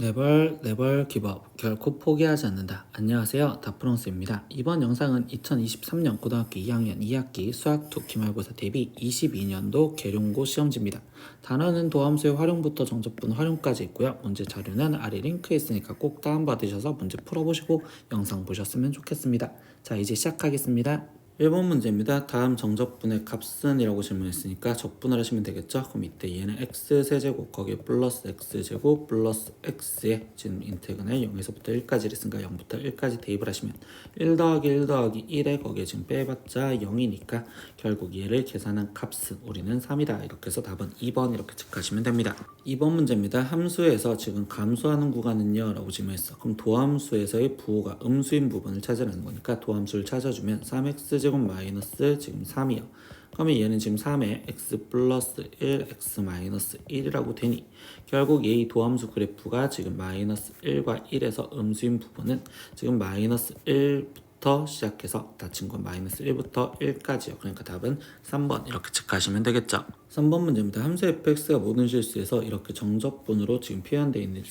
네벌 기법 결코 포기하지 않는다. 안녕하세요. 다프랑스입니다. 이번 영상은 2023년 고등학교 2학년 2학기 수학2 기말고사 대비 22년도 계룡고 시험지입니다. 단어는 도함수의 활용부터 정적분 활용까지 있고요. 문제 자료는 아래 링크에 있으니까 꼭 다운받으셔서 문제 풀어보시고 영상 보셨으면 좋겠습니다. 자, 이제 시작하겠습니다. 1번 문제입니다. 다음 정적분의 값은 이라고 질문했으니까 적분을 하시면 되겠죠. 그럼 이때 얘는 x세제곱 거기에 플러스 x제곱 플러스 x에 지금 인테그랄 0에서부터 1까지를 있으니까 0부터 1까지 대입을 하시면 1 더하기 1 더하기 1에 거기에 지금 빼봤자 0이니까 결국 얘를 계산한 값은 우리는 3이다. 이렇게 해서 답은 2번 이렇게 체크하시면 됩니다. 2번 문제입니다. 함수에서 지금 감소하는 구간은요 라고 질문했어. 그럼 도함수에서의 부호가 음수인 부분을 찾으라는 거니까 도함수를 찾아주면 3x제곱 마이너스 지금 3이요. 그러면 얘는 지금 3에 x 플러스 1, x 마이너스 1이라고 되니 결국 이 도함수 그래프가 지금 마이너스 1과 1에서 음수인 부분은 지금 마이너스 1부터 시작해서 닫힌 건 마이너스 1부터 1까지요. 그러니까 답은 3번 이렇게 체크하시면 되겠죠. 3번 문제입니다. 함수 fx가 모든 실수에서 이렇게 정적분으로 지금 표현되어 있는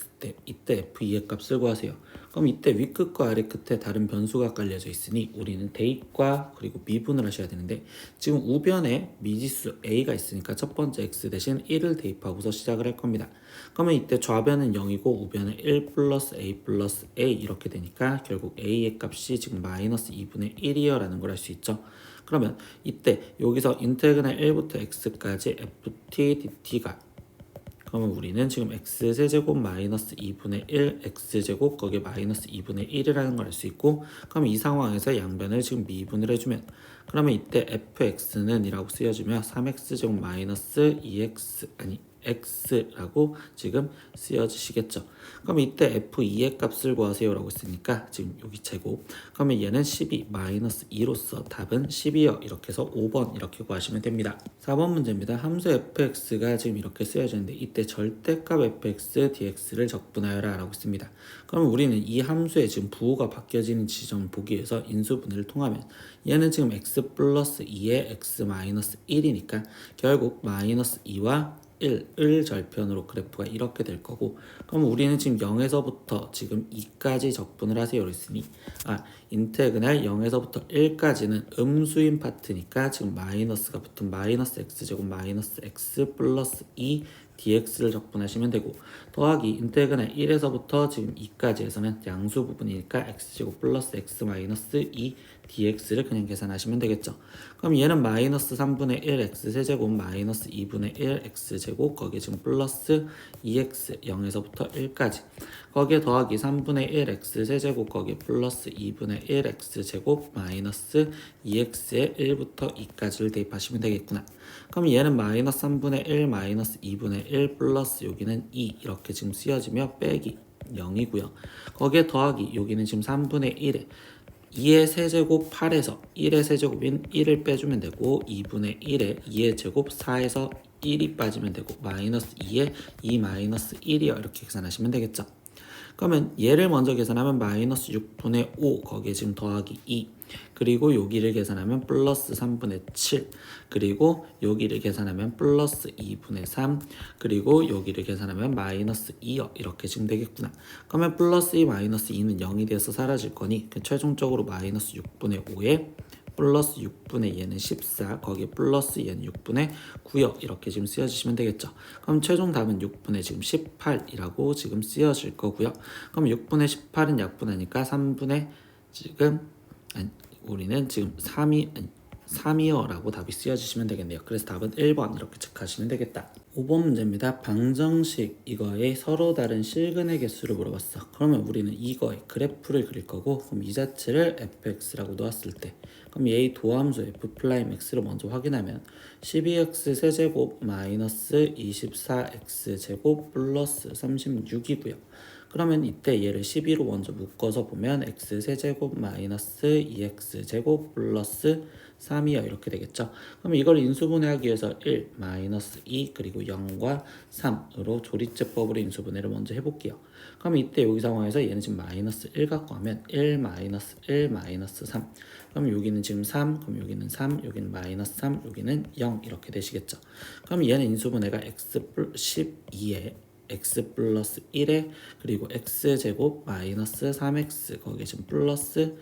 이때 f의 값을 구하세요. 그럼 이때 윗끝과 아래끝에 다른 변수가 깔려져 있으니 우리는 대입과 그리고 미분을 하셔야 되는데 지금 우변에 미지수 a가 있으니까 첫 번째 x 대신 1을 대입하고서 시작을 할 겁니다. 그러면 이때 좌변은 0이고 우변은 1 플러스 a 이렇게 되니까 결국 a의 값이 지금 마이너스 2분의 1이요 라는 걸 알 수 있죠. 그러면 이때 여기서 인테그랄 1부터 x까지 ft dt가 그러면 우리는 지금 x세제곱 마이너스 2분의 1 x제곱 거기에 마이너스 2분의 1이라는 걸 알 수 있고 그럼 이 상황에서 양변을 지금 미분을 해주면 그러면 이때 fx는 이라고 쓰여주면 3x제곱 마이너스 2x x라고 지금 쓰여지시겠죠. 그럼 이때 f2의 값을 구하세요 라고 했으니까 지금 여기 제곱 그러면 얘는 12 마이너스 2로서 답은 12요 이렇게 해서 5번 이렇게 구하시면 됩니다. 4번 문제입니다. 함수 fx가 지금 이렇게 쓰여지는데 이때 절대값 fx dx를 적분하여라 라고 했습니다. 그러면 우리는 이 함수의 지금 부호가 바뀌어지는 지점을 보기 위해서 인수분해를 통하면 얘는 지금 x 플러스 2에 x 마이너스 1이니까 결국 마이너스 2와 1을 절편으로 그래프가 이렇게 될 거고 그럼 우리는 지금 0에서부터 지금 2까지 적분을 하세요 그랬으니 인테그랄 0에서부터 1까지는 음수인 파트니까 지금 마이너스가 붙은 마이너스 x제곱 마이너스 x 플러스 2 dx를 적분하시면 되고 더하기 인테그랄 1에서부터 지금 2까지 해서는 양수 부분이니까 x제곱 플러스 x 마이너스 2 dx를 그냥 계산하시면 되겠죠. 그럼 얘는 마이너스 3분의 1 x세제곱 마이너스 2분의 1 x제곱 거기에 지금 플러스 2x 0에서부터 1까지 거기에 더하기 3분의 1 x세제곱 거기에 플러스 2분의 1 x제곱 마이너스 2x에 1부터 2까지를 대입하시면 되겠구나. 그럼 얘는 마이너스 3분의 1 마이너스 2분의 1 플러스 여기는 2 이렇게 지금 쓰여지며 빼기 0이고요. 거기에 더하기 여기는 지금 3분의 1에 2의 세제곱 8에서 1의 세제곱인 1을 빼주면 되고 2분의 1에 2의 제곱 4에서 1이 빠지면 되고 마이너스 2에 2 마이너스 1이요 이렇게 계산하시면 되겠죠. 그러면 얘를 먼저 계산하면 마이너스 6분의 5 거기에 지금 더하기 2 그리고 여기를 계산하면 플러스 3분의 7 그리고 여기를 계산하면 플러스 2분의 3 그리고 여기를 계산하면 마이너스 2요 이렇게 지금 되겠구나. 그러면 플러스 2 마이너스 2는 0이 돼서 사라질 거니 최종적으로 마이너스 6분의 5에 플러스 6분의 얘는 14 거기에 플러스 얘는 6분의 9요 이렇게 지금 쓰여주시면 되겠죠. 그럼 최종 답은 6분의 지금 18이라고 지금 쓰여질 거고요. 그럼 6분의 18은 약분하니까 3분의 지금 우리는 지금 3이요 라고 답이 쓰여주시면 되겠네요. 그래서 답은 1번 이렇게 체크하시면 되겠다. 5번 문제입니다. 방정식 이거에 서로 다른 실근의 개수를 물어봤어. 그러면 우리는 이거의 그래프를 그릴 거고 그럼 이 자체를 fx라고 놓았을 때 그럼 얘의 도함수 f'x를 먼저 확인하면 12x 세제곱 마이너스 24x 제곱 플러스 36이고요. 그러면 이때 얘를 12로 먼저 묶어서 보면 x 세제곱 마이너스 2x 제곱 플러스 3이요 이렇게 되겠죠. 그럼 이걸 인수분해하기 위해서 1, 마이너스 2 그리고 0과 3으로 조리제법으로 인수분해를 먼저 해볼게요. 그럼 이때 여기 상황에서 얘는 지금 마이너스 1 갖고 하면 1 마이너스 1 마이너스 3 그럼 여기는 지금 3 그럼 여기는 3 여기는 마이너스 3 여기는 0 이렇게 되시겠죠. 그럼 얘는 인수분해가 x 12에 x 플러스 1에 그리고 x제곱 마이너스 3x 거기에 지금 플러스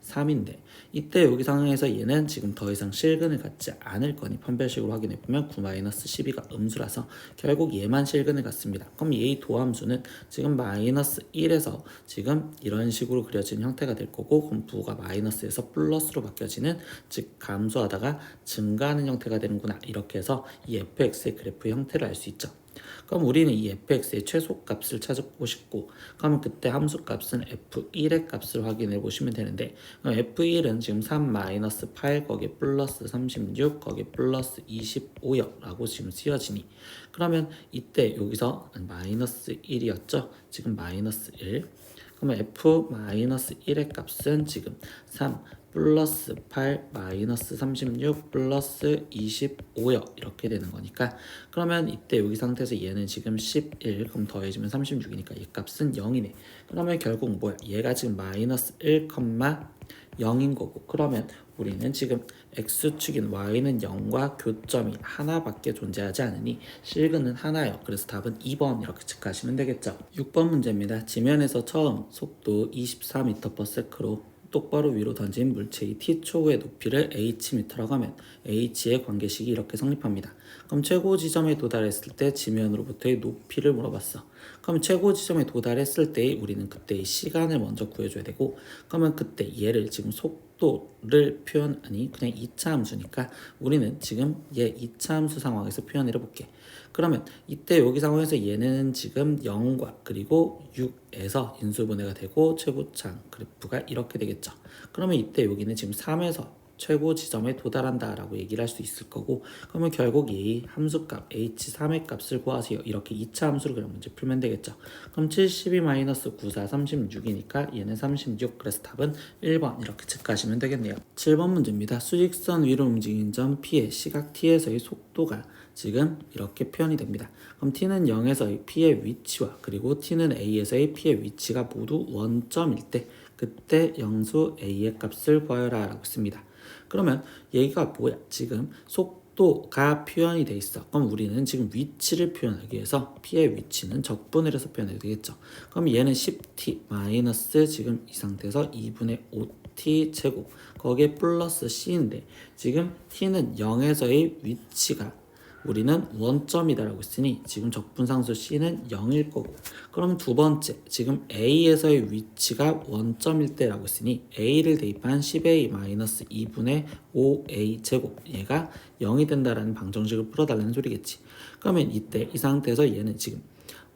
3인데 이때 여기 상황에서 얘는 지금 더 이상 실근을 갖지 않을 거니 판별식으로 확인해보면 9-12가 음수라서 결국 얘만 실근을 갖습니다. 그럼 얘의 도함수는 지금 마이너스 1에서 지금 이런 식으로 그려진 형태가 될 거고 그럼 부가 마이너스에서 플러스로 바뀌어지는 즉 감소하다가 증가하는 형태가 되는구나. 이렇게 해서 이 fx의 그래프 형태를 알 수 있죠. 그럼 우리는 이 fx의 최소값을 찾고 싶고 그러면 그때 함수값은 f1의 값을 확인해 보시면 되는데 그럼 f1은 지금 3-8 거기에 플러스 36 거기에 플러스 25요 라고 지금 쓰여지니 그러면 이때 여기서 마이너스 1이었죠. 지금 마이너스 1 그러면 f-1의 값은 지금 3 플러스 8 마이너스 36 플러스 25요 이렇게 되는 거니까 그러면 이때 여기 상태에서 얘는 지금 11 그럼 더해지면 36이니까 얘 값은 0이네. 그러면 결국 뭐야 얘가 지금 마이너스 1, 0인 거고 그러면 우리는 지금 x축인 y는 0과 교점이 하나밖에 존재하지 않으니 실근은 하나요. 그래서 답은 2번 이렇게 체크하시면 되겠죠. 6번 문제입니다. 지면에서 처음 속도 24m/s로 똑바로 위로 던진 물체의 t초의 높이를 hm라고 하면 h의 관계식이 이렇게 성립합니다. 그럼 최고 지점에 도달했을 때 지면으로부터의 높이를 물어봤어. 그럼 최고 지점에 도달했을 때 우리는 그때의 시간을 먼저 구해줘야 되고 그러면 그때 얘를 지금 속도를 표현하니 그냥 2차 함수니까 우리는 지금 얘 2차 함수 상황에서 표현을 해볼게. 그러면 이때 여기 상황에서 얘는 지금 0과 그리고 6에서 인수분해가 되고 최고창 그래프가 이렇게 되겠죠. 그러면 이때 여기는 지금 3에서 최고 지점에 도달한다 라고 얘기를 할 수 있을 거고 그러면 결국 이 함수값 h3의 값을 구하세요. 이렇게 2차 함수로 그냥 문제 풀면 되겠죠. 그럼 72-94 36이니까 얘는 36 그래서 답은 1번 이렇게 체크하시면 되겠네요. 7번 문제입니다. 수직선 위로 움직인 점 P의 시각 T에서의 속도가 지금 이렇게 표현이 됩니다. 그럼 T는 0에서의 P의 위치와 그리고 T는 A에서의 P의 위치가 모두 원점일 때 그때 영수 A의 값을 구하여라 라고 씁니다. 그러면 얘가 뭐야? 지금 속도가 표현이 돼 있어. 그럼 우리는 지금 위치를 표현하기 위해서 P의 위치는 적분을 해서 표현해야 되겠죠. 그럼 얘는 10t 마이너스 지금 이 상태에서 2분의 5t 제곱 거기에 플러스 c인데 지금 t는 0에서의 위치가 우리는 원점이다라고 했으니 지금 적분상수 C는 0일 거고 그럼 두 번째 지금 A에서의 위치가 원점일 때라고 했으니 A를 대입한 10A-2분의 5A 제곱 얘가 0이 된다라는 방정식을 풀어달라는 소리겠지. 그러면 이때 이 상태에서 얘는 지금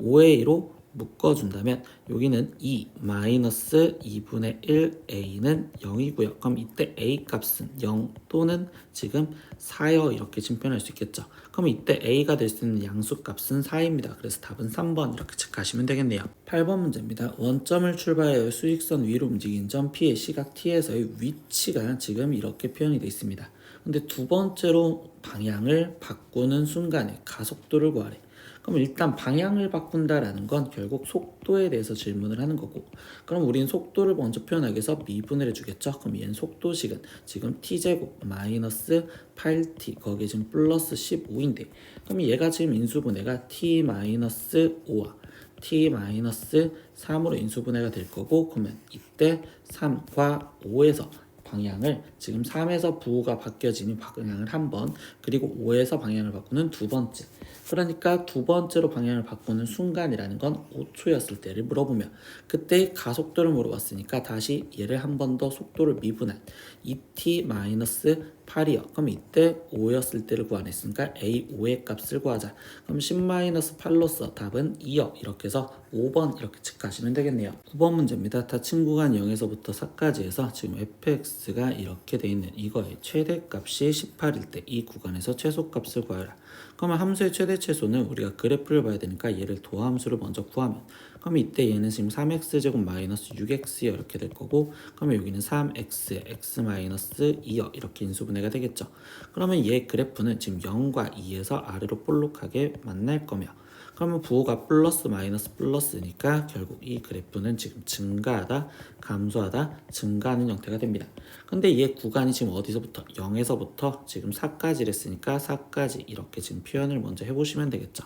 5A로 묶어준다면 여기는 2-2분의 1a는 0이고요. 그럼 이때 a 값은 0 또는 지금 4요 이렇게 지금 표현할 수 있겠죠. 그럼 이때 a가 될 수 있는 양수값은 4입니다. 그래서 답은 3번 이렇게 체크하시면 되겠네요. 8번 문제입니다. 원점을 출발하여 수직선 위로 움직인 점 P의 시각 T에서의 위치가 지금 이렇게 표현이 되어 있습니다. 근데 두 번째로 방향을 바꾸는 순간에 가속도를 구하래. 그럼 일단 방향을 바꾼다라는 건 결국 속도에 대해서 질문을 하는 거고 그럼 우린 속도를 먼저 표현하기 위해서 미분을 해주겠죠. 그럼 얘는 속도식은 지금 t제곱 마이너스 8t 거기에 지금 플러스 15인데 그럼 얘가 지금 인수분해가 t-5와 t-3으로 인수분해가 될 거고 그러면 이때 3과 5에서 방향을 지금 3에서 부호가 바뀌어지니 방향을 한 번 그리고 5에서 방향을 바꾸는 두 번째 그러니까 두 번째로 방향을 바꾸는 순간이라는 건 5초였을 때를 물어보면 그때 가속도를 물어봤으니까 다시 얘를 한 번 더 속도를 미분한 2t-8이요. 그럼 이때 5였을 때를 구하냈으니까 a5의 값을 구하자. 그럼 10-8로서 답은 2요. 이렇게 해서 5번 이렇게 체크하시면 되겠네요. 9번 문제입니다. 닫힌 구간 0에서부터 4까지 해서 지금 fx가 이렇게 돼 있는 이거의 최대값이 18일 때 이 구간에서 최소값을 구하라. 그러면 함수의 최대 최소는 우리가 그래프를 봐야 되니까 얘를 도함수를 먼저 구하면 그럼 이때 얘는 지금 3x제곱 마이너스 6x요 이렇게 될 거고 그러면 여기는 3x x 마이너스 2요 이렇게 인수분해가 되겠죠. 그러면 얘 그래프는 지금 0과 2에서 아래로 볼록하게 만날 거며 그러면 부호가 플러스 마이너스 플러스니까 결국 이 그래프는 지금 증가하다 감소하다 증가하는 형태가 됩니다. 근데 얘 구간이 지금 어디서부터 0에서부터 지금 4까지 했으니까 4까지 이렇게 지금 표현을 먼저 해보시면 되겠죠.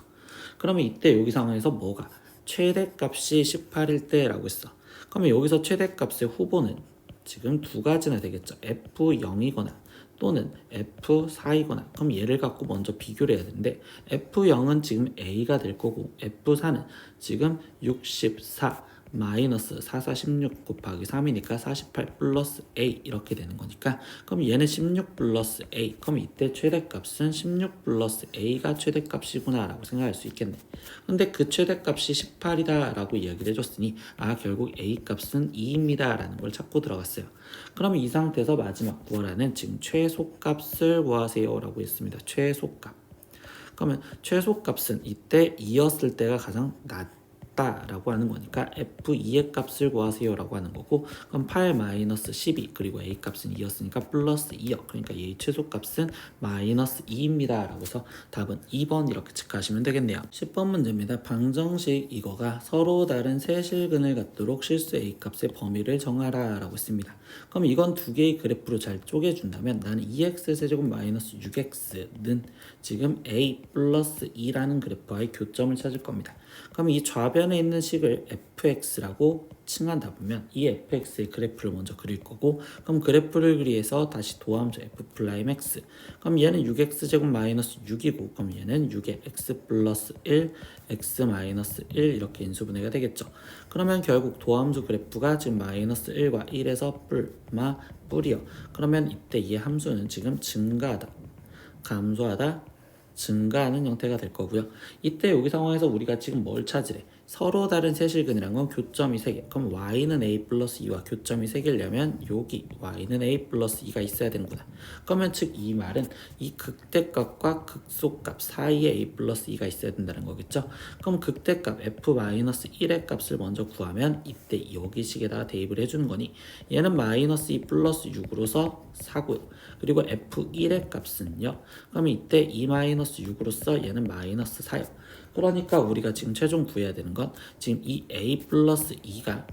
그러면 이때 여기 상황에서 뭐가 최대값이 18일 때라고 했어. 그러면 여기서 최대값의 후보는 지금 두 가지나 되겠죠. F0이거나 또는 F4이거나. 그럼 얘를 갖고 먼저 비교를 해야 되는데 F0은 지금 A가 될 거고 F4는 지금 64 마이너스 4416 곱하기 3이니까 48 플러스 A 이렇게 되는 거니까 그럼 얘는 16 플러스 A 그럼 이때 최대값은 16 플러스 A가 최대값이구나 라고 생각할 수 있겠네. 근데 그 최대값이 18이다 라고 이야기를 해줬으니 결국 A 값은 2입니다 라는 걸 찾고 들어갔어요. 그럼 이 상태에서 마지막 구하라는 지금 최소값을 구하세요 라고 했습니다. 최소값. 그러면 최소값은 이때 2였을 때가 가장 낮다라고 하는 거니까 F2의 값을 구하세요 라고 하는 거고 그럼 8-12 그리고 A 값은 2였으니까 플러스 2요. 그러니까 얘의 최소값은 마이너스 2입니다 라고 해서 답은 2번 이렇게 체크하시면 되겠네요. 10번 문제입니다. 방정식 이거가 서로 다른 세 실근을 갖도록 실수 A 값의 범위를 정하라 라고 했습니다. 그럼 이건 두 개의 그래프로 잘 쪼개준다면 나는 2x 세제곱 마이너스 6x는 지금 a 플러스 2라는 그래프와의 교점을 찾을 겁니다. 그럼 이 좌변에 있는 식을 fx라고 칭한다 보면 이 fx의 그래프를 먼저 그릴 거고 그럼 그래프를 그리해서 다시 도함수 f'(x) 그럼 얘는 6x 제곱 마이너스 6이고 그럼 얘는 6의 x 플러스 1 x 마이너스 1 이렇게 인수분해가 되겠죠. 그러면 결국 도함수 그래프가 지금 마이너스 1과 1에서 뿔이요. 그러면 이때 이 함수는 지금 증가하다 감소하다 증가하는 형태가 될 거고요. 이때 여기 상황에서 우리가 지금 뭘 찾으래? 서로 다른 세실근이란 건 교점이 3개. 그럼 y는 a 플러스 2와 교점이 3개려면 여기 y는 a 플러스 2가 있어야 되는구나. 그러면 즉 이 말은 이 극대값과 극소값 사이에 a 플러스 2가 있어야 된다는 거겠죠. 그럼 극대값 f-1의 값을 먼저 구하면 이때 여기 식에다가 대입을 해주는 거니 얘는 마이너스 2 플러스 6으로서 4고요. 그리고 f1의 값은요. 그러면 이때 2 마이너스 6으로서 얘는 마이너스 4요. 그러니까 우리가 지금 최종 구해야 되는 건 지금 이 a 플러스 2가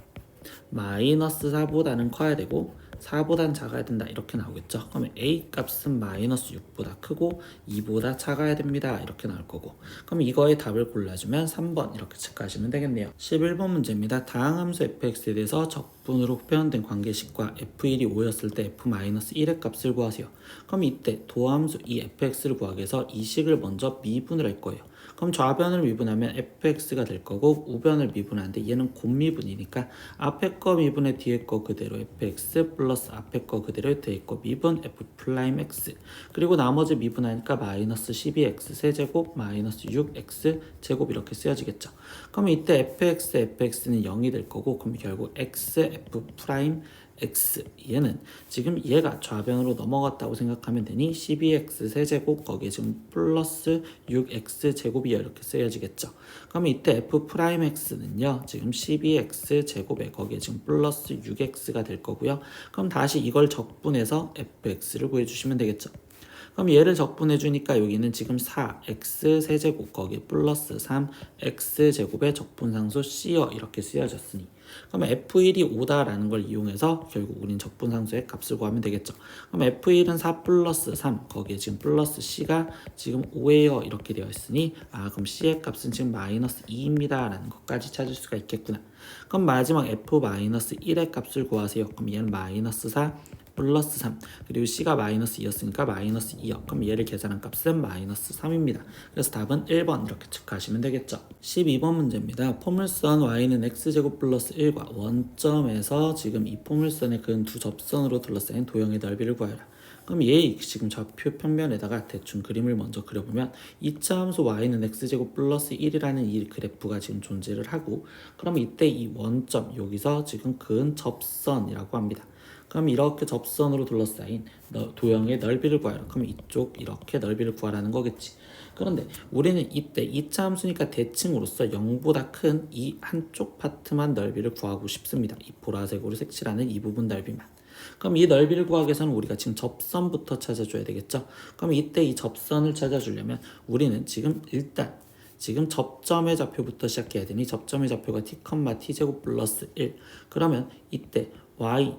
마이너스 4보다는 커야 되고 4보다는 작아야 된다 이렇게 나오겠죠. 그러면 a 값은 마이너스 6보다 크고 2보다 작아야 됩니다 이렇게 나올 거고 그럼 이거의 답을 골라주면 3번 이렇게 체크하시면 되겠네요. 11번 문제입니다. 다항함수 fx에 대해서 적분으로 표현된 관계식과 f1이 5였을 때 f-1의 값을 구하세요. 그럼 이때 도함수 이 fx를 구하기 위해서 이 식을 먼저 미분을 할 거예요. 그럼 좌변을 미분하면 fx가 될 거고 우변을 미분하는데 얘는 곱미분이니까 앞에 거 미분에 뒤에 거 그대로 fx 플러스 앞에 거 그대로 뒤에 거 미분 f'(x) 그리고 나머지 미분하니까 마이너스 12x 세제곱 마이너스 6x 제곱 이렇게 쓰여지겠죠. 그럼 이때 fx는 0이 될 거고 그럼 결국 x f'(x) 얘는 지금 얘가 좌변으로 넘어갔다고 생각하면 되니 12x 세제곱 거기에 지금 플러스 6x 제곱이 이렇게 쓰여지겠죠. 그럼 이때 f'(x는요 지금 12x 제곱에 거기에 지금 플러스 6x가 될 거고요. 그럼 다시 이걸 적분해서 fx를 구해주시면 되겠죠. 그럼 얘를 적분해 주니까 여기는 지금 4x 세제곱 거기에 플러스 3x 제곱의 적분상수 C여 이렇게 쓰여졌으니 그럼 f1이 5다라는 걸 이용해서 결국 우린 적분상수의 값을 구하면 되겠죠. 그럼 f1은 4 플러스 3 거기에 지금 플러스 C가 지금 5예요 이렇게 되어 있으니 그럼 C의 값은 지금 마이너스 2입니다 라는 것까지 찾을 수가 있겠구나. 그럼 마지막 f-1의 값을 구하세요. 그럼 얘는 마이너스 4 플러스 3 그리고 C가 마이너스 2였으니까 마이너스 2요. 그럼 얘를 계산한 값은 마이너스 3입니다. 그래서 답은 1번 이렇게 체크하시면 되겠죠. 12번 문제입니다. 포물선 y는 x제곱 플러스 1과 원점에서 지금 이 포물선의 근 두 접선으로 둘러싸인 도형의 넓이를 구하라. 그럼 얘 지금 좌표 평면에다가 대충 그림을 먼저 그려보면 이차 함수 y는 x제곱 플러스 1이라는 이 그래프가 지금 존재를 하고 그럼 이때 이 원점 여기서 지금 근 접선이라고 합니다. 그럼 이렇게 접선으로 둘러싸인 도형의 넓이를 구하라. 그럼 이쪽 이렇게 넓이를 구하라는 거겠지. 그런데 우리는 이때 2차 함수니까 대칭으로서 0보다 큰 이 한쪽 파트만 넓이를 구하고 싶습니다. 이 보라색으로 색칠하는 이 부분 넓이만. 그럼 이 넓이를 구하기 위해서는 우리가 지금 접선부터 찾아줘야 되겠죠. 그럼 이때 이 접선을 찾아주려면 우리는 지금 일단 지금 접점의 좌표부터 시작해야 되니 접점의 좌표가 t, t제곱 플러스 1 그러면 이때 y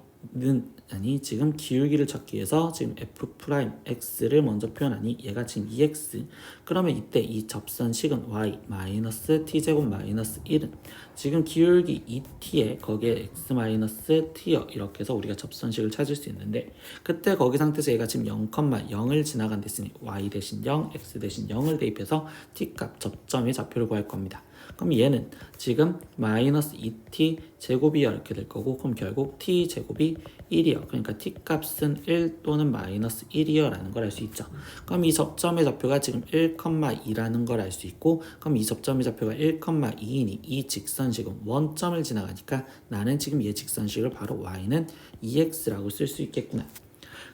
아니 지금 기울기를 찾기 위해서 지금 f 프라임 x를 먼저 표현하니 얘가 지금 2x. 그러면 이때 이 접선식은 y 마이너스 t 제곱 마이너스 1은 지금 기울기 2t에 거기에 x 마이너스 t요 이렇게 해서 우리가 접선식을 찾을 수 있는데, 그때 거기 상태에서 얘가 지금 0,0을 지나간 데있으니 y 대신 0 x 대신 0을 대입해서 t 값 접점의 좌표를 구할 겁니다. 그럼 얘는 지금 마이너스 2t 제곱이요 이렇게 될 거고, 그럼 결국 t 제곱이 1이요. 그러니까 t 값은 1 또는 마이너스 1이요 라는 걸 알 수 있죠. 그럼 이 접점의 좌표가 지금 1,2라는 걸 알 수 있고, 그럼 이 접점의 좌표가 1,2이니 이 직선식은 원점을 지나가니까 나는 지금 이 직선식을 바로 y는 2x라고 쓸 수 있겠구나.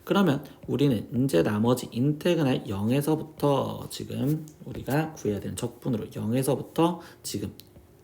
그러면 우리는 이제 나머지 인테그랄 0에서부터 지금 우리가 구해야 되는 적분으로 0에서부터 지금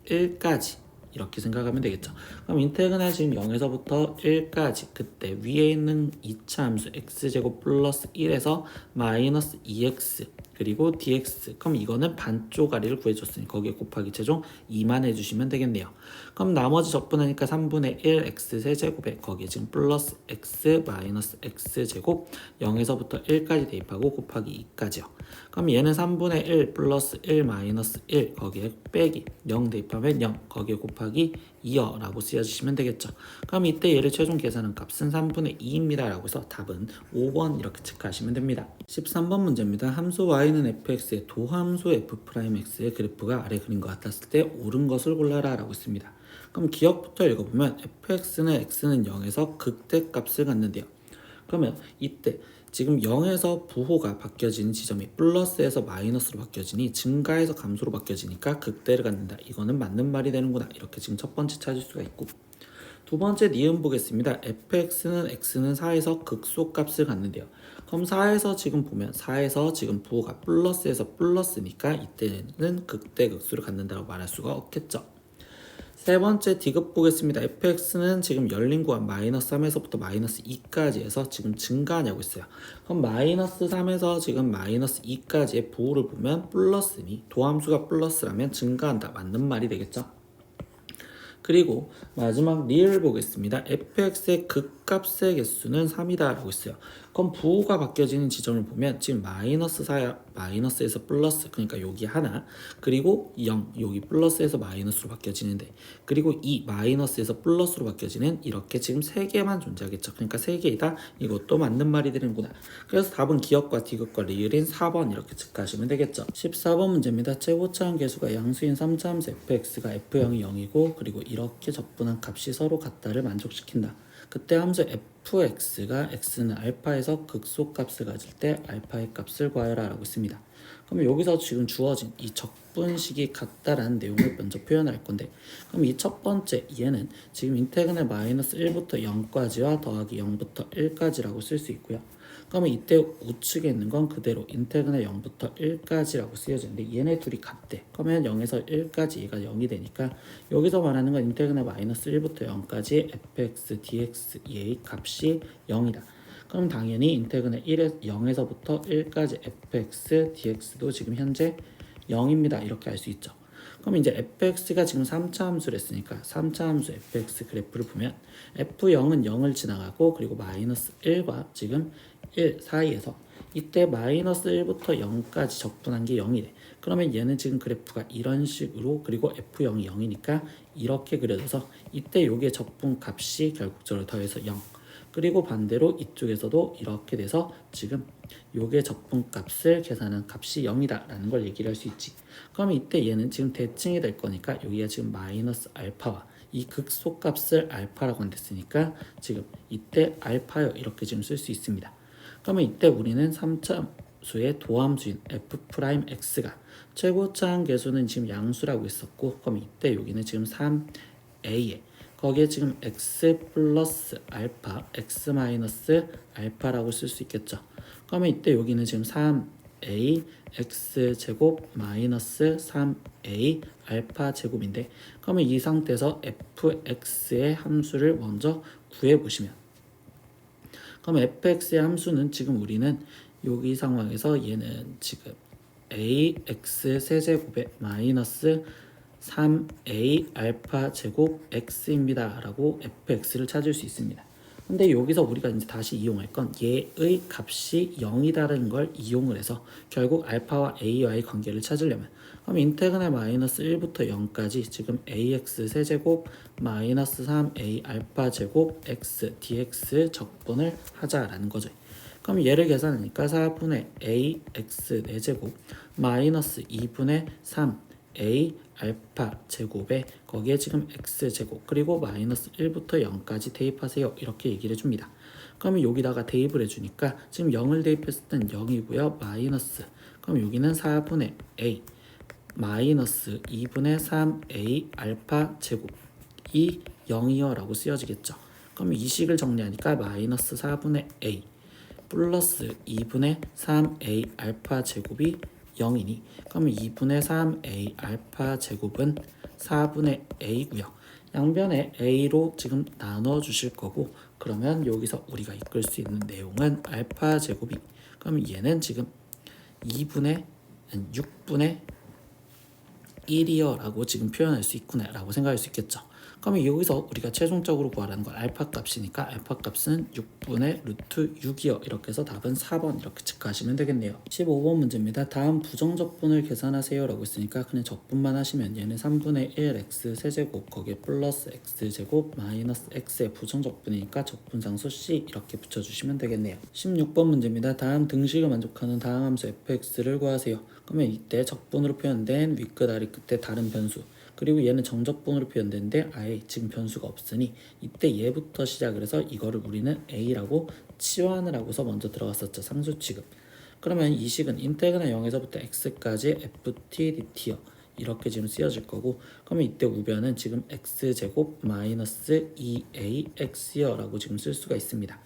1까지 이렇게 생각하면 되겠죠. 그럼 인테그랄 지금 0에서부터 1까지 그때 위에 있는 2차 함수 x제곱 플러스 1에서 마이너스 2x 그리고 dx. 그럼 이거는 반쪼가리를 구해줬으니 거기에 곱하기 최종 2만 해주시면 되겠네요. 그럼 나머지 적분하니까 3분의 1 x 세제곱에 거기에 지금 플러스 x 마이너스 x 제곱 0에서부터 1까지 대입하고 곱하기 2까지요. 그럼 얘는 3분의 1 플러스 1 마이너스 1 거기에 빼기 0 대입하면 0 거기에 곱하기 2여 라고 쓰여주시면 되겠죠. 그럼 이때 얘를 최종 계산한 값은 3분의 2입니다 라고 해서 답은 5번 이렇게 체크하시면 됩니다. 13번 문제입니다. 함수 y는 fx의 도함수 f'x의 그래프가 아래 그린 것 같았을 때 옳은 것을 골라라 라고 했습니다. 그럼 기억부터 읽어보면 fx는 x는 0에서 극대값을 갖는데요. 그러면 이때 지금 0에서 부호가 바뀌어지는 지점이 플러스에서 마이너스로 바뀌어지니 증가에서 감소로 바뀌어지니까 극대를 갖는다. 이거는 맞는 말이 되는구나. 이렇게 지금 첫 번째 찾을 수가 있고, 두 번째 니은 보겠습니다. fx는 x는 4에서 극소값을 갖는데요. 그럼 4에서 지금 보면 4에서 지금 부호가 플러스에서 플러스니까 이때는 극대 극소를 갖는다고 말할 수가 없겠죠. 세 번째 디귿 보겠습니다. fx는 지금 열린 구간 마이너스 3에서부터 마이너스 2까지 해서 지금 증가하냐고 있어요. 그럼 마이너스 3에서 지금 마이너스 2까지의 부호를 보면 플러스니 도함수가 플러스라면 증가한다. 맞는 말이 되겠죠. 그리고 마지막 리을 보겠습니다. fx의 극값의 개수는 3이다 라고 있어요. 그럼 부호가 바뀌어지는 지점을 보면 지금 마이너스 4야, 마이너스에서 플러스, 그러니까 여기 하나, 그리고 0, 여기 플러스에서 마이너스로 바뀌어지는데, 그리고 이 마이너스에서 플러스로 바뀌어지는 이렇게 지금 3개만 존재하겠죠. 그러니까 3개이다. 이것도 맞는 말이 되는구나. 그래서 답은 기억과 디귿과 리을인 4번 이렇게 체크하시면 되겠죠. 14번 문제입니다. 최고차항 계수가 양수인 3차함수 fx가 f0이 0이고 그리고 이렇게 적분한 값이 서로 같다를 만족시킨다. 그때 함수 fx가 x는 알파에서 극소값을 가질 때 알파의 값을 구하여라 라고 했습니다. 그럼 여기서 지금 주어진 이 적분식이 같다라는 내용을 먼저 표현할 건데, 그럼 이 첫 번째 얘는 지금 인테그랄 마이너스 1부터 0까지와 더하기 0부터 1까지라고 쓸 수 있고요. 그러면 이때 우측에 있는 건 그대로 인테그랄 0부터 1까지라고 쓰여지는데 얘네 둘이 같대. 그러면 0에서 1까지 얘가 0이 되니까 여기서 말하는 건 인테그랄 마이너스 1부터 0까지 fx dx 얘의 값이 0이다. 그럼 당연히 인테그랄 0에서부터 1까지 fx dx도 지금 현재 0입니다. 이렇게 알 수 있죠. 그럼 이제 fx가 지금 3차 함수를 했으니까 3차 함수 fx 그래프를 보면 f0은 0을 지나가고 그리고 마이너스 1과 지금 1 사이에서 이때 마이너스 1부터 0까지 적분한 게 0이래. 그러면 얘는 지금 그래프가 이런 식으로, 그리고 f0이 0이니까 이렇게 그려져서 이때 요게 적분 값이 결국적으로 더해서 0. 그리고 반대로 이쪽에서도 이렇게 돼서 지금 요게 적분 값을 계산한 값이 0이다 라는 걸 얘기를 할 수 있지. 그러면 이때 얘는 지금 대칭이 될 거니까 여기가 지금 마이너스 알파와 이 극소값을 알파라고 한댔으니까 지금 이때 알파요 이렇게 지금 쓸 수 있습니다. 그러면 이때 우리는 3차함수의 도함수인 f'x가 최고차항 계수는 지금 양수라고 했었고, 그럼 이때 여기는 지금 3a에 거기에 지금 x 플러스 알파, x 마이너스 알파라고 쓸 수 있겠죠. 그러면 이때 여기는 지금 3a x 제곱 마이너스 3a 알파 제곱인데, 그러면 이 상태에서 fx의 함수를 먼저 구해보시면, 그럼 fx의 함수는 지금 우리는 여기 상황에서 얘는 지금 ax 세제곱에 마이너스 3a 알파 제곱 x입니다 라고 fx를 찾을 수 있습니다. 근데 여기서 우리가 이제 다시 이용할 건 얘의 값이 0이다라는 걸 이용을 해서 결국 알파와 a와의 관계를 찾으려면 그럼 인테그랄 마이너스 1부터 0까지 지금 ax 세제곱 마이너스 3a 알파 제곱 x dx 적분을 하자라는 거죠. 그럼 얘를 계산하니까 4분의 ax 4제곱 마이너스 2분의 3a 알파 제곱에 거기에 지금 x 제곱 그리고 마이너스 1부터 0까지 대입하세요 이렇게 얘기를 해줍니다. 그러면 여기다가 대입을 해주니까 지금 0을 대입했을 땐 0이고요 마이너스 그럼 여기는 4분의 a 마이너스 2분의 3a 알파 제곱이 0이요 라고 쓰여지겠죠. 그럼 이 식을 정리하니까 마이너스 4분의 a 플러스 2분의 3a 알파 제곱이 0이니 그러면 2분의 3a 알파 제곱은 4분의 a고요. 양변에 a로 지금 나눠 주실 거고 그러면 여기서 우리가 이끌 수 있는 내용은 알파 제곱이 그러면 얘는 지금 2분의 6분의 1이요 라고 지금 표현할 수 있구나 라고 생각할 수 있겠죠. 그러면 여기서 우리가 최종적으로 구하라는 건 알파 값이니까 알파 값은 6분의 루트 6이요 이렇게 해서 답은 4번 이렇게 체크하시면 되겠네요. 15번 문제입니다. 다음 부정적분을 계산하세요 라고 있으니까 그냥 적분만 하시면 얘는 3분의 1 x 세제곱 거기에 플러스 x 제곱 마이너스 x의 부정적분이니까 적분상수 c 이렇게 붙여주시면 되겠네요. 16번 문제입니다. 다음 등식을 만족하는 다음 함수 fx를 구하세요. 그러면 이때 적분으로 표현된 윗끝 아래 끝에 다른 변수 그리고 얘는 정적분으로 표현되는데 아예 지금 변수가 없으니 이때 얘부터 시작을 해서 이거를 우리는 a라고 치환을 하고서 먼저 들어갔었죠. 상수 취급. 그러면 이 식은 인테그랄 0에서부터 x까지 ft dt요. 이렇게 지금 쓰여질 거고 그러면 이때 우변은 지금 x제곱 마이너스 2ax요 라고 지금 쓸 수가 있습니다.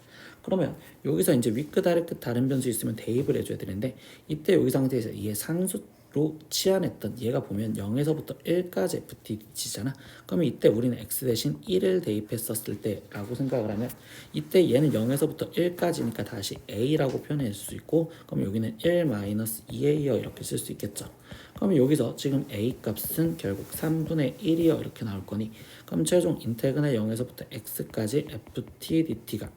그러면 여기서 이제 윗끝 아래끝 다른 변수 있으면 대입을 해줘야 되는데 이때 여기 상태에서 얘 상수로 치환했던 얘가 보면 0에서부터 1까지 ftdt잖아. 그러면 이때 우리는 x 대신 1을 대입했었을 때라고 생각을 하면 이때 얘는 0에서부터 1까지니까 다시 a라고 표현할 수 있고 그럼 여기는 1-2a요 이렇게 쓸 수 있겠죠. 그럼 여기서 지금 a 값은 결국 3분의 1이요 이렇게 나올 거니 그럼 최종 인테그랄 0에서부터 x까지 ftdt가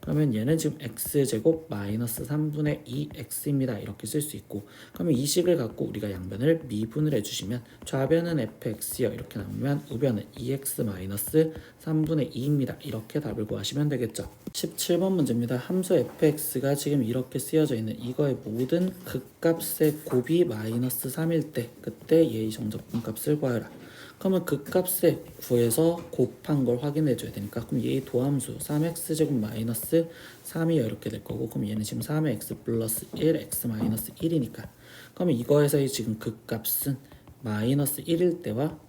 그러면 얘는 지금 x제곱 마이너스 3분의 2x입니다. 이렇게 쓸 수 있고 그러면 이 식을 갖고 우리가 양변을 미분을 해주시면 좌변은 fx요. 이렇게 나오면 우변은 2x 마이너스 3분의 2입니다. 이렇게 답을 구하시면 되겠죠. 17번 문제입니다. 함수 fx가 지금 이렇게 쓰여져 있는 이거의 모든 극값의 곱이 마이너스 3일 때 그때 얘의 정적분 값을 구하라. 그러면 그 값에 구해서 곱한 걸 확인해 줘야 되니까 그럼 얘의 도함수 3x제곱 마이너스 3이요 이렇게 될 거고 그럼 얘는 지금 3의 x 플러스 1 x 마이너스 1이니까 그러면 이거에서의 지금 그 값은 마이너스 1일 때와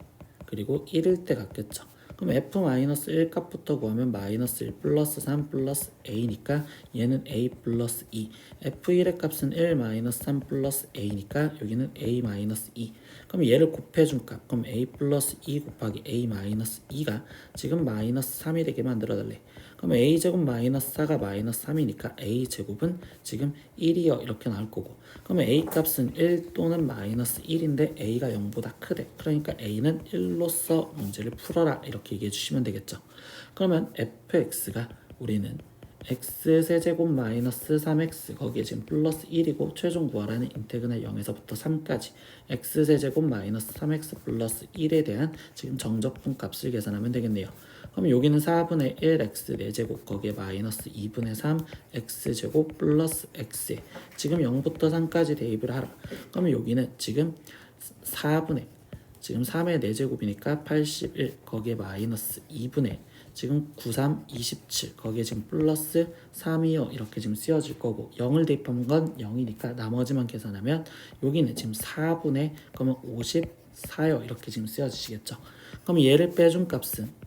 그리고 1일 때 같겠죠. 그럼 f-1 값부터 구하면 마이너스 1 플러스 3 플러스 a니까 얘는 a 플러스 2 f1의 값은 1 마이너스 3 플러스 a니까 여기는 a 마이너스 2 그럼 얘를 곱해준 값 그럼 a 플러스 2 곱하기 a 마이너스 2가 지금 마이너스 3이 되게 만들어달래. 그럼 a제곱 마이너스 4가 마이너스 3이니까 a제곱은 지금 1이요 이렇게 나올 거고 그러면 a 값은 1 또는 마이너스 1인데 a가 0보다 크대. 그러니까 a는 1로서 문제를 풀어라 이렇게 얘기해 주시면 되겠죠. 그러면 fx가 우리는 x세제곱 마이너스 3x 거기에 지금 플러스 1이고 최종 구하라는 인테그랄 0에서부터 3까지 x세제곱 마이너스 3x 플러스 1에 대한 지금 정적분 값을 계산하면 되겠네요. 그럼 여기는 4분의 1 x 4제곱 거기에 마이너스 2분의 3 x제곱 플러스 x에 지금 0부터 3까지 대입을 하라. 그러면 여기는 지금 4분의 지금 3의 4제곱이니까 81 거기에 마이너스 2분의 지금 93, 27 거기에 지금 플러스 3이요 이렇게 지금 쓰여질 거고 0을 대입한 건 0이니까 나머지만 계산하면 여기는 지금 4분의 그러면 54요 이렇게 지금 쓰여지시겠죠. 그럼 얘를 빼준 값은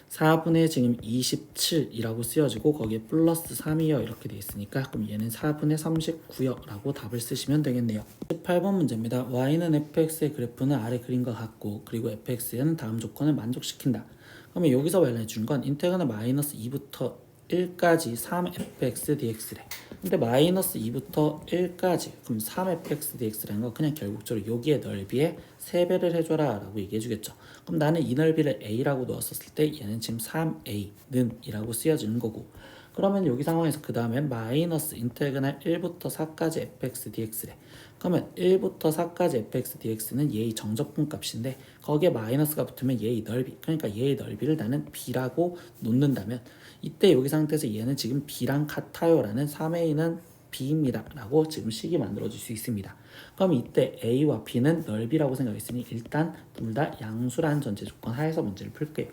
4분의 지금 27이라고 쓰여지고 거기에 플러스 3이요 이렇게 돼 있으니까 그럼 얘는 4분의 39요 라고 답을 쓰시면 되겠네요. 18번 문제입니다. y는 fx의 그래프는 아래 그림과 같고 그리고 fx는 다음 조건을 만족시킨다. 그러면 여기서 말해준 건 인테그랄 마이너스 2부터 1까지 3fx dx래. 근데 마이너스 2부터 1까지 그럼 3fx dx라는 거 그냥 결국적으로 여기에 넓이에 3배를 해줘라 라고 얘기해주겠죠. 그럼 나는 이 넓이를 a라고 넣었을 때 얘는 지금 3a는 이라고 쓰여지는 거고, 그러면 여기 상황에서 그 다음에 마이너스 인테그랄 1부터 4까지 fx dx래. 그러면 1부터 4까지 fx dx는 얘의 정적분 값인데 거기에 마이너스가 붙으면 얘의 넓이, 그러니까 얘의 넓이를 나는 b라고 놓는다면 이때 여기 상태에서 얘는 지금 b랑 같아요 라는 3a는 b입니다 라고 지금 식이 만들어질 수 있습니다. 그럼 이때 a와 b는 넓이라고 생각했으니 일단 둘 다 양수라는 전제 조건 하에서 문제를 풀게요.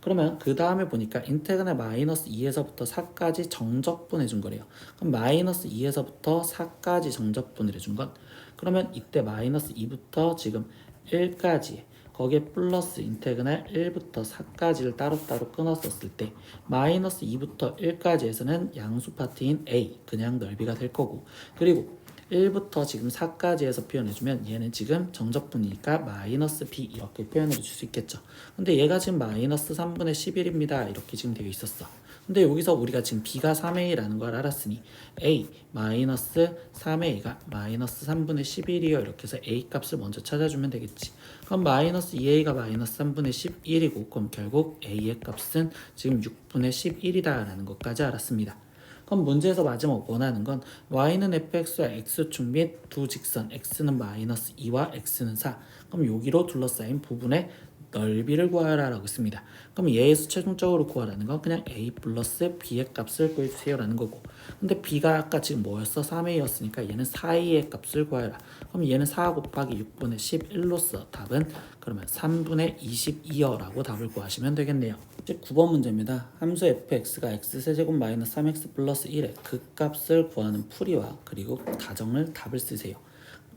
그러면 그 다음에 보니까 인테그랄 마이너스 2에서부터 4까지 정적분 해준 거래요. 그럼 마이너스 2에서부터 4까지 정적분을 해준 건, 그러면 이때 마이너스 2부터 지금 1까지 거기에 플러스 인테그랄 1부터 4까지를 따로따로 끊었었을 때 마이너스 2부터 1까지에서는 양수 파트인 a 그냥 넓이가 될 거고, 그리고 1부터 지금 4까지 해서 표현해주면 얘는 지금 정적분이니까 마이너스 b 이렇게 표현해 줄 수 있겠죠. 근데 얘가 지금 마이너스 3분의 11입니다 이렇게 지금 되어 있었어. 근데 여기서 우리가 지금 b가 3a라는 걸 알았으니 a 마이너스 3a가 마이너스 3분의 11이요 이렇게 해서 a 값을 먼저 찾아주면 되겠지. 그럼 마이너스 2a가 마이너스 3분의 11이고 그럼 결국 a의 값은 지금 6분의 11이다 라는 것까지 알았습니다. 그럼 문제에서 마지막 원하는 건 y는 fx와 x축 및 두 직선 x는 마이너스 2와 x는 4, 그럼 여기로 둘러싸인 부분의 넓이를 구하라 라고 했습니다. 그럼 얘에서 최종적으로 구하라는 건 그냥 a 플러스 b의 값을 구해주세요 라는 거고, 근데 b가 아까 지금 뭐였어? 3a였으니까 얘는 4a의 값을 구하라. 그럼 얘는 4 곱하기 6분의 11로서 답은 그러면 3분의 22여 라고 답을 구하시면 되겠네요. 이제 9번 문제입니다. 함수 fx가 x세제곱 마이너스 3x 플러스 1의 극값을 구하는 풀이와 그리고 가정을 답을 쓰세요.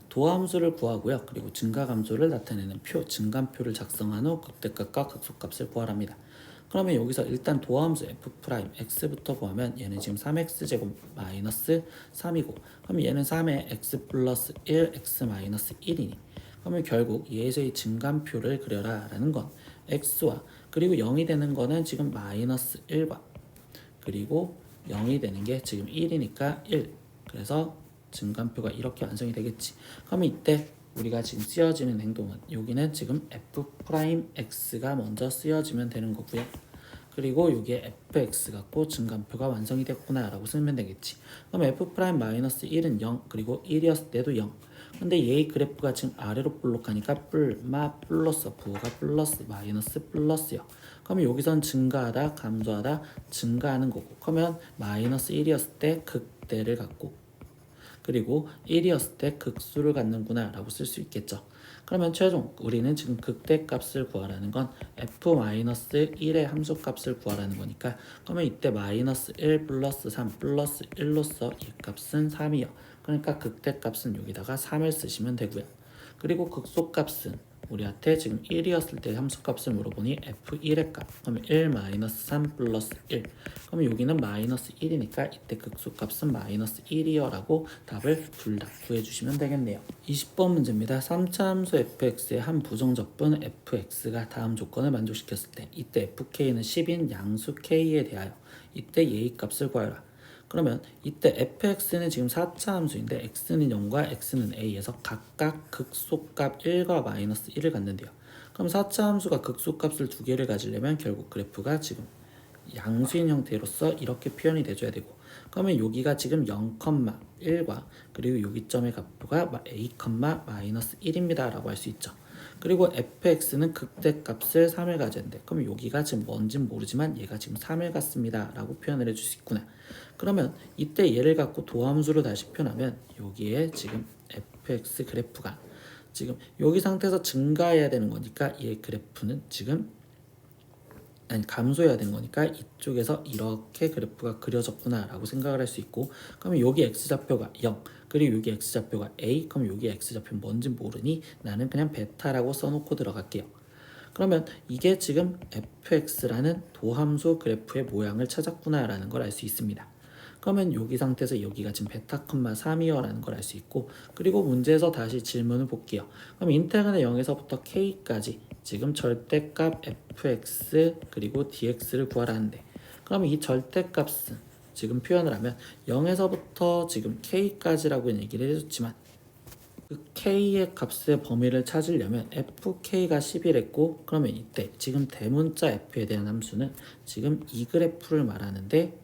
도함수를 구하고요. 그리고 증가감소를 나타내는 표, 증감표를 작성한 후 극대값과 극소값을 구하랍니다. 그러면 여기서 일단 도함수 f 프라임 x부터 구하면 얘는 지금 3x제곱 마이너스 3이고, 그럼 얘는 3의 x 플러스 1 x 마이너스 1이니 그러면 결국 얘에서의 증감표를 그려라 라는 건 x와 그리고 0이 되는 거는 지금 마이너스 1과 그리고 0이 되는 게 지금 1이니까 1, 그래서 증감표가 이렇게 완성이 되겠지. 그러면 이때 우리가 지금 쓰여지는 행동은 여기는 지금 f 프라임 x가 먼저 쓰여지면 되는 거고요. 그리고 여기에 fx 갖고 증감표가 완성이 됐구나 라고 쓰면 되겠지. 그럼 f 프라임 마이너스 1은 0 그리고 1이었을 때도 0. 근데 얘의 그래프가 지금 아래로 볼록하니까 뿔마 플러스 부호가 플러스 마이너스 플러스요. 그러면 여기선 증가하다 감소하다 증가하는 거고, 그러면 마이너스 1이었을 때 극대를 갖고 그리고 1이었을 때 극수를 갖는구나 라고 쓸 수 있겠죠. 그러면 최종 우리는 지금 극대값을 구하라는 건 f-1의 함수값을 구하라는 거니까, 그러면 이때 마이너스 1 플러스 3 플러스 1로서 이 값은 3이요. 그러니까 극대값은 여기다가 3을 쓰시면 되고요. 그리고 극소값은 우리한테 지금 1이었을 때 함수값을 물어보니 f1의 값, 그러면 1 마이너스 3 플러스 1, 그러면 여기는 마이너스 1이니까 이때 극소값은 마이너스 1이요 라고 답을 둘 다 구해주시면 되겠네요. 20번 문제입니다. 3차 함수 fx의 한 부정적분 fx가 다음 조건을 만족시켰을 때 이때 fk는 10인 양수 k에 대하여 이때 얘의 값을 구하라. 그러면 이때 fx는 지금 4차 함수인데 x는 0과 x는 a에서 각각 극소값 1과 마이너스 1을 갖는데요. 그럼 4차 함수가 극소값을 두 개를 가지려면 결국 그래프가 지금 양수인 형태로서 이렇게 표현이 돼줘야 되고, 그러면 여기가 지금 0,1과 그리고 여기 점의 값표가 a, 마이너스 1입니다 라고 할 수 있죠. 그리고 fx는 극대값을 3을 가졌는데 그럼 여기가 지금 뭔진 모르지만 얘가 지금 3을 갖습니다 라고 표현을 해줄 수 있구나. 그러면 이때 얘를 갖고 도함수로 다시 표현하면 여기에 지금 fx 그래프가 지금 여기 상태에서 증가해야 되는 거니까 얘 그래프는 지금 감소해야 되는 거니까 이쪽에서 이렇게 그래프가 그려졌구나 라고 생각을 할 수 있고, 그러면 여기 x좌표가 0 그리고 여기 x좌표가 a, 그럼 여기 x좌표는 뭔지 모르니 나는 그냥 베타라고 써놓고 들어갈게요. 그러면 이게 지금 fx라는 도함수 그래프의 모양을 찾았구나 라는 걸 알 수 있습니다. 그러면 여기 상태에서 여기가 지금 베타, 3이요 라는 걸 알 수 있고, 그리고 문제에서 다시 질문을 볼게요. 그럼 인테그랄 0에서부터 k까지 지금 절대값 fx 그리고 dx를 구하라는데, 그러면 이 절대값은 지금 표현을 하면 0에서부터 지금 k까지라고 얘기를 해줬지만 그 k의 값의 범위를 찾으려면 fk가 10이랬고 그러면 이때 지금 대문자 f에 대한 함수는 지금 이 그래프를 말하는데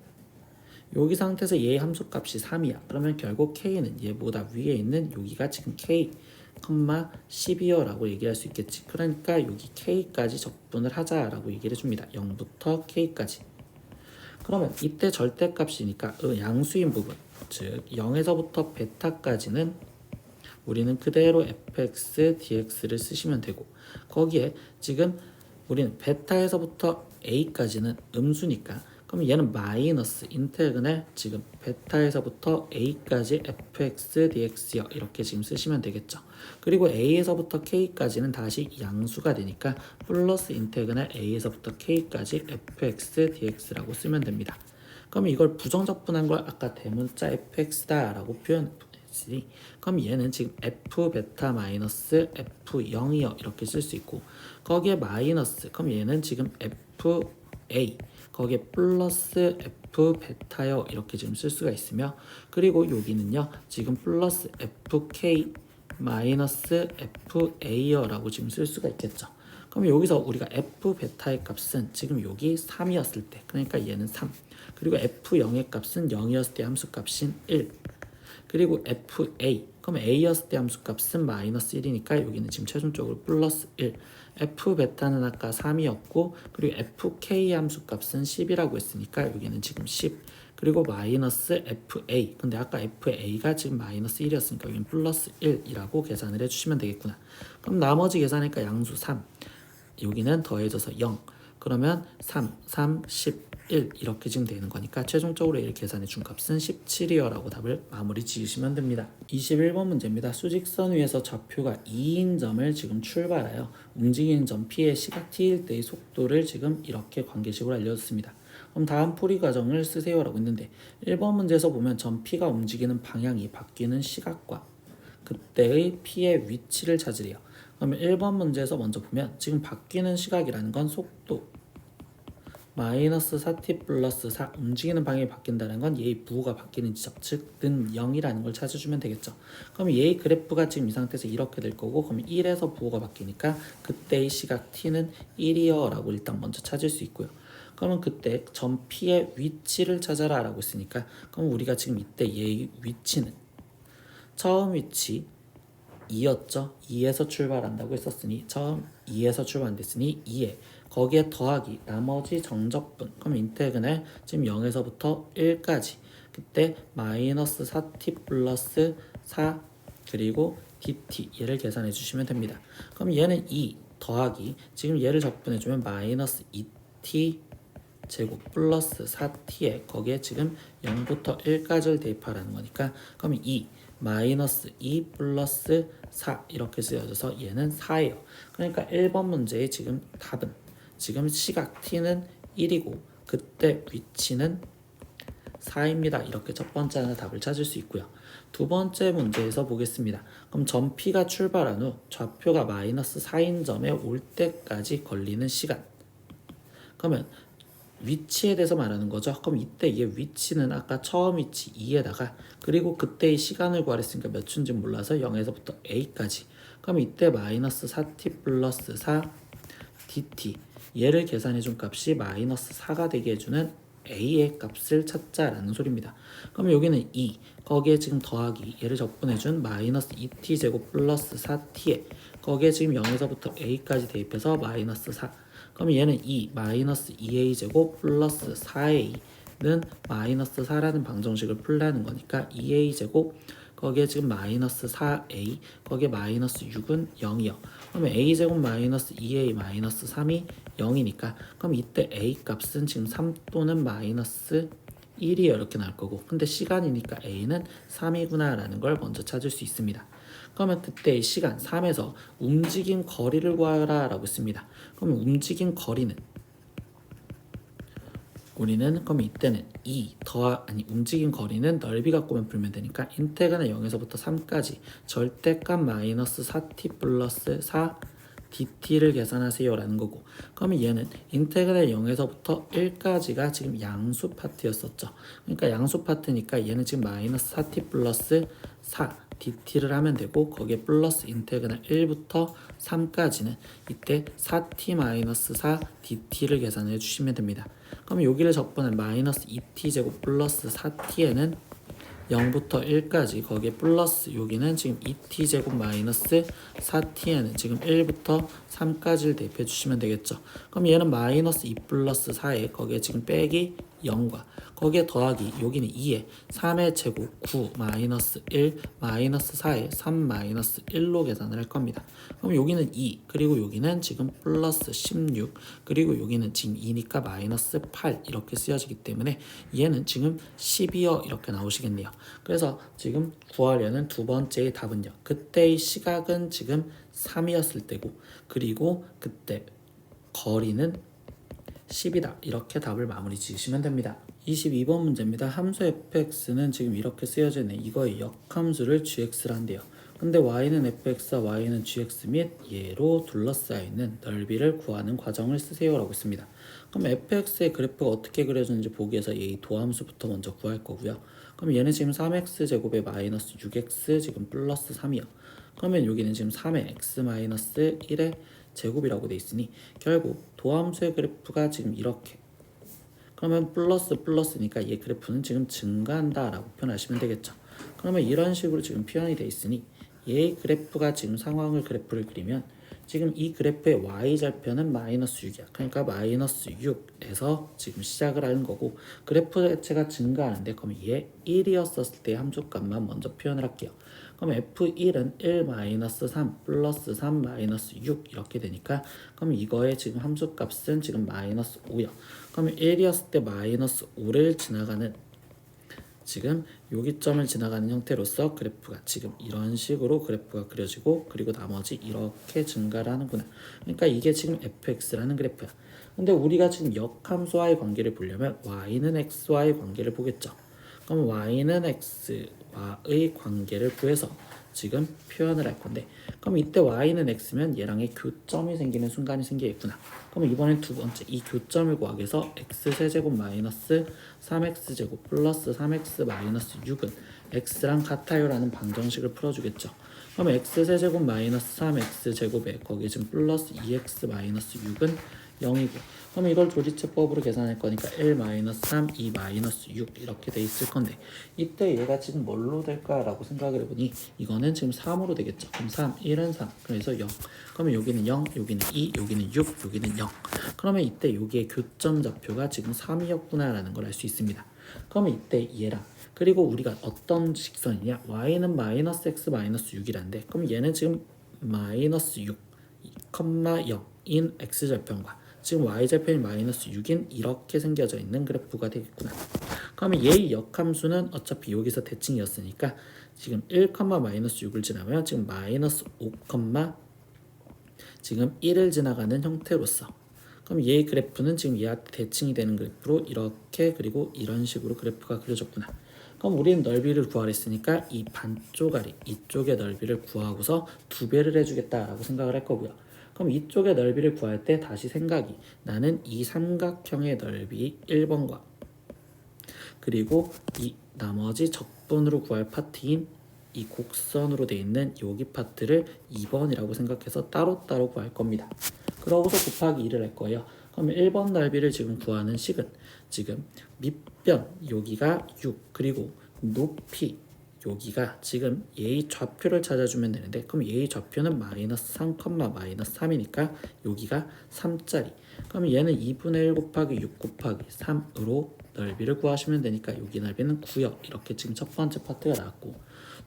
여기 상태에서 얘의 함수값이 3이야. 그러면 결국 k는 얘보다 위에 있는 여기가 지금 k, 10이요 라고 얘기할 수 있겠지. 그러니까 여기 k까지 적분을 하자라고 얘기를 해줍니다. 0부터 k까지. 그러면 이때 절대값이니까 양수인 부분, 즉 0에서부터 베타까지는 우리는 그대로 fx, dx를 쓰시면 되고 거기에 지금 우리는 베타에서부터 a까지는 음수니까 그럼 얘는 마이너스 인테그랄 지금 베타에서부터 a까지 fx, dx요 이렇게 지금 쓰시면 되겠죠. 그리고 a에서부터 k까지는 다시 양수가 되니까 플러스 인테그랄 a에서부터 k까지 fx, dx라고 쓰면 됩니다. 그럼 이걸 부정적분한 걸 아까 대문자 fx다라고 표현했으니 그럼 얘는 지금 f 베타 마이너스 f0이요 이렇게 쓸 수 있고 거기에 마이너스 그럼 얘는 지금 fa 거기에 플러스 f 베타요 이렇게 지금 쓸 수가 있으며 그리고 여기는요 지금 플러스 fk 마이너스 fa요 라고 지금 쓸 수가 있겠죠. 그럼 여기서 우리가 f 베타의 값은 지금 여기 3이었을 때 그러니까 얘는 3 그리고 f0의 값은 0이었을 때 함수값인 1 그리고 fa 그럼 a였을 때 함수값은 마이너스 1이니까 여기는 지금 최종적으로 플러스 1 f 베타는 아까 3이었고 그리고 fk 함수값은 10이라고 했으니까 여기는 지금 10 그리고 마이너스 fa 근데 아까 fa가 지금 마이너스 1이었으니까 여기는 플러스 1이라고 계산을 해주시면 되겠구나. 그럼 나머지 계산하니까 양수 3 여기는 더해져서 0 그러면 3, 3, 10 1 이렇게 지금 되는 거니까 최종적으로 얘를 계산해 준 값은 17이요 라고 답을 마무리 지으시면 됩니다. 21번 문제입니다. 수직선 위에서 좌표가 2인 점을 지금 출발하여 움직이는 점 P의 시각 T일 때의 속도를 지금 이렇게 관계식으로 알려줬습니다. 그럼 다음 풀이 과정을 쓰세요 라고 했는데 1번 문제에서 보면 점 P가 움직이는 방향이 바뀌는 시각과 그때의 P의 위치를 찾으래요. 그러면 1번 문제에서 먼저 보면 지금 바뀌는 시각이라는 건 속도 마이너스 4t 플러스 4 움직이는 방향이 바뀐다는 건 얘의 부호가 바뀌는 지점 즉 는 0이라는 걸 찾아주면 되겠죠. 그럼 얘의 그래프가 지금 이 상태에서 이렇게 될 거고 그럼 1에서 부호가 바뀌니까 그때의 시각 t는 1이요 라고 일단 먼저 찾을 수 있고요. 그러면 그때 점 P의 위치를 찾아라 라고 했으니까 그럼 우리가 지금 이때 얘의 위치는 처음 위치 2였죠. 2에서 출발한다고 했었으니 처음 2에서 출발했으니 2에 거기에 더하기 나머지 정적분 그럼 인테그랄 지금 0에서부터 1까지 그때 마이너스 4t 플러스 4 그리고 dt 얘를 계산해 주시면 됩니다. 그럼 얘는 2 더하기 지금 얘를 적분해 주면 마이너스 2t 제곱 플러스 4t에 거기에 지금 0부터 1까지를 대입하라는 거니까 그럼 2 마이너스 2 플러스 4 이렇게 쓰여져서 얘는 4예요. 그러니까 1번 문제의 지금 답은 지금 시각 t는 1이고 그때 위치는 4입니다. 이렇게 첫 번째 하나 답을 찾을 수 있고요. 두 번째 문제에서 보겠습니다. 그럼 점 P가 출발한 후 좌표가 마이너스 4인 점에 올 때까지 걸리는 시간 그러면 위치에 대해서 말하는 거죠. 그럼 이때 얘 위치는 아까 처음 위치 2에다가 그리고 그때의 시간을 구하랬으니까 몇 초인지 몰라서 0에서부터 a까지 그럼 이때 마이너스 4t 플러스 4 dt 얘를 계산해 준 값이 마이너스 4가 되게 해주는 a의 값을 찾자라는 소리입니다. 그럼 여기는 2 거기에 지금 더하기 얘를 적분해 준 마이너스 2t 제곱 플러스 4t에 거기에 지금 0에서부터 a까지 대입해서 마이너스 4 그럼 얘는 2 마이너스 2a 제곱 플러스 4a는 마이너스 4라는 방정식을 풀라는 거니까 2a 제곱 거기에 지금 마이너스 4a 거기에 마이너스 6은 0이요. 그러면 a 제곱 마이너스 2a 마이너스 3이 0이니까 그럼 이때 a 값은 지금 3 또는 마이너스 1이요 이렇게 나올 거고 근데 시간이니까 a는 3이구나 라는 걸 먼저 찾을 수 있습니다. 그러면 그때 시간 3에서 움직인 거리를 구하라 라고 했습니다. 그러면 움직인 거리는 우리는 그럼 이때는 움직인 거리는 넓이 갖고만 풀면 되니까 인테그랄 0에서부터 3까지 절대값 마이너스 4t 플러스 4 dt를 계산하세요 라는 거고, 그러면 얘는 인테그랄 0에서부터 1까지가 지금 양수 파트였었죠. 그러니까 양수 파트니까 얘는 지금 마이너스 4t 플러스 4 dt를 하면 되고, 거기에 플러스 인테그랄 1부터 3까지는 이때 4t 마이너스 4 dt를 계산해 주시면 됩니다. 그럼 여기를 적분한 마이너스 2t 제곱 플러스 4t에는 0부터 1까지, 거기에 플러스 여기는 지금 2t 제곱 마이너스 4t에는 지금 1부터 3까지를 대입해 주시면 되겠죠. 그럼 얘는 마이너스 2 플러스 4에 거기에 지금 빼기 0과 거기에 더하기 여기는 2에 3의 제곱 9 마이너스 1 마이너스 4에 3 마이너스 1로 계산을 할 겁니다. 그럼 여기는 2 그리고 여기는 지금 플러스 16 그리고 여기는 지금 2니까 마이너스 8 이렇게 쓰여지기 때문에 얘는 지금 12여 이렇게 나오시겠네요. 그래서 지금 구하려는 두 번째의 답은요, 그때의 시각은 지금 3이었을 때고, 그리고 그때 거리는 10이다. 이렇게 답을 마무리 지으시면 됩니다. 22번 문제입니다. 함수 fx는 지금 이렇게 쓰여져 있네. 이거의 역함수를 gx라 한대요. 근데 y는 fx와 y는 gx 및 얘로 둘러싸여 있는 넓이를 구하는 과정을 쓰세요 라고 했습니다. 그럼 fx의 그래프가 어떻게 그려지는지 보기 위해서 이 도함수부터 먼저 구할 거고요. 그럼 얘는 지금 3x 제곱에 마이너스 6x 지금 플러스 3이요. 그러면 여기는 지금 3의 x 마이너스 1의 제곱이라고 돼 있으니 결국 도함수의 그래프가 지금 이렇게, 그러면 플러스 플러스니까 얘 그래프는 지금 증가한다 라고 표현하시면 되겠죠. 그러면 이런 식으로 지금 표현이 돼 있으니 얘 그래프가 지금 상황을 그래프를 그리면 지금 이 그래프의 y절편은 마이너스 6이야. 그러니까 마이너스 6에서 지금 시작을 하는 거고, 그래프 자체가 증가하는데 그럼 얘 1이었을 때 함수값만 먼저 표현을 할게요. 그럼 f1은 1 마이너스 3 플러스 3 마이너스 6 이렇게 되니까, 그럼 이거의 지금 함수값은 지금 마이너스 5요. 그러면 1이었을 때 마이너스 5를 지나가는, 지금 여기점을 지나가는 형태로서 그래프가 지금 이런 식으로 그래프가 그려지고, 그리고 나머지 이렇게 증가를 하는구나. 그러니까 이게 지금 fx라는 그래프야. 근데 우리가 지금 역함수와의 관계를 보려면 y는 x와의 관계를 보겠죠. 그럼 y는 x와의 관계를 구해서 지금 표현을 할 건데, 그럼 이때 y는 x면 얘랑의 교점이 생기는 순간이 생기겠구나. 그럼 이번엔 두 번째 이 교점을 구하기 위해서 x세제곱 마이너스 3x제곱 플러스 3x 마이너스 6은 x랑 같아요 라는 방정식을 풀어주겠죠. 그럼 x세제곱 마이너스 3x제곱에 거기 지금 플러스 2x 마이너스 6은 0이고, 그럼 이걸 조리체법으로 계산할 거니까 1 마이너스 3, 2 마이너스 6 이렇게 돼 있을 건데, 이때 얘가 지금 뭘로 될까라고 생각을 해보니 이거는 지금 3으로 되겠죠. 그럼 3, 1은 3, 그래서 0. 그러면 여기는 0, 여기는 2, 여기는 6, 여기는 0. 그러면 이때 여기의 교점 좌표가 지금 3이었구나 라는 걸 알 수 있습니다. 그러면 이때 얘랑, 그리고 우리가 어떤 직선이냐, y는 마이너스 x 마이너스 6이란데, 그럼 얘는 지금 마이너스 6, 0인 x절편과 지금 y절편이 마이너스 6인 이렇게 생겨져 있는 그래프가 되겠구나. 그러면 얘의 역함수는 어차피 여기서 대칭이었으니까 지금 1, 마이너스 6을 지나면 지금 마이너스 5, 지금 1을 지나가는 형태로서, 그럼 얘의 그래프는 지금 얘한테 대칭이 되는 그래프로 이렇게, 그리고 이런 식으로 그래프가 그려졌구나. 그럼 우리는 넓이를 구하랬으니까 이 반쪼가리 이쪽의 넓이를 구하고서 2배를 해주겠다라고 생각을 할 거고요. 그럼 이쪽의 넓이를 구할 때 다시 생각이, 나는 이 삼각형의 넓이 1번과 그리고 이 나머지 적분으로 구할 파트인 이 곡선으로 되어 있는 여기 파트를 2번이라고 생각해서 따로따로 구할 겁니다. 그러고서 곱하기 2를 할 거예요. 그럼 1번 넓이를 지금 구하는 식은 지금 밑변 여기가 6, 그리고 높이 여기가 지금 얘의 좌표를 찾아주면 되는데, 그럼 얘의 좌표는 마이너스 3, 마이너스 3이니까 여기가 3짜리. 그럼 얘는 2분의 1 곱하기 6 곱하기 3으로 넓이를 구하시면 되니까 여기 넓이는 9요. 이렇게 지금 첫 번째 파트가 나왔고,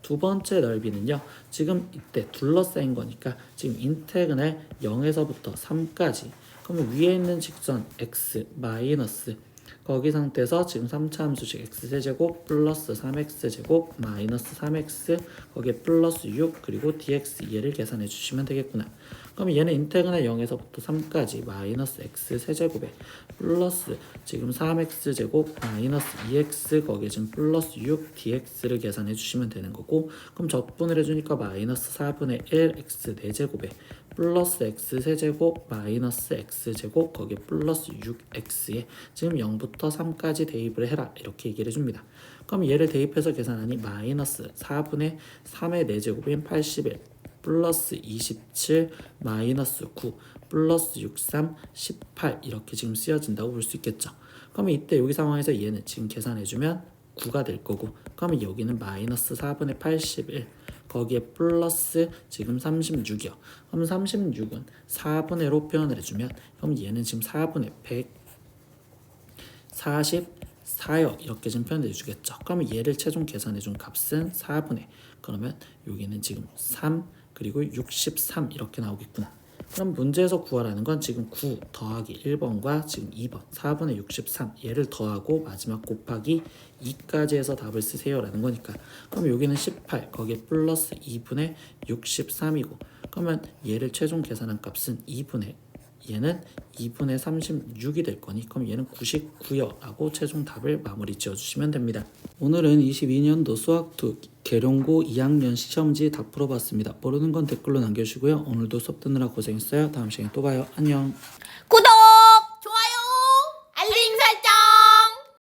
두 번째 넓이는요, 지금 이때 둘러싸인 거니까 지금 인테그랄 0에서부터 3까지, 그러면 위에 있는 직선 x 마이너스 거기 상태에서 지금 3차 함수식 x세제곱 플러스 3x제곱 마이너스 3x 거기에 플러스 6 그리고 dx 얘를 계산해 주시면 되겠구나. 그럼 얘는 인테그랄 0에서부터 3까지 마이너스 x세제곱에 플러스 지금 3x제곱 마이너스 2x 거기에 지금 플러스 6 dx를 계산해 주시면 되는 거고, 그럼 적분을 해주니까 마이너스 4분의 1 x 4제곱에 플러스 x세제곱 마이너스 x제곱 거기에 플러스 6x에 지금 0부터 3까지 대입을 해라 이렇게 얘기를 해줍니다. 그럼 얘를 대입해서 계산하니 마이너스 4분의 3의 4제곱인 81 플러스 27 마이너스 9 플러스 63 18 이렇게 지금 쓰여진다고 볼 수 있겠죠. 그러면 이때 여기 상황에서 얘는 지금 계산해주면 9가 될 거고, 그러면 여기는 마이너스 4분의 81 거기에 플러스 지금 36이요. 그럼 36은 4분의로 표현을 해주면 그럼 얘는 지금 4분의 144요 이렇게 지금 표현해 주겠죠. 그러면 얘를 최종 계산해 준 값은 4분의, 그러면 여기는 지금 3 그리고 63 이렇게 나오겠구나. 그럼 문제에서 구하라는 건 지금 9 더하기 1번과 지금 2번 4분의 63 얘를 더하고 마지막 곱하기 2까지 해서 답을 쓰세요 라는 거니까, 그럼 여기는 18 거기에 플러스 2분의 63이고, 그러면 얘를 최종 계산한 값은 2분의, 얘는 2분의 36이 될 거니 그럼 얘는 99요 라고 최종 답을 마무리 지어주시면 됩니다. 오늘은 22년도 수학2 계룡고 2학년 시험지 다 풀어봤습니다. 모르는 건 댓글로 남겨주시고요. 오늘도 수업 듣느라 고생했어요. 다음 시간에 또 봐요. 안녕. 구독!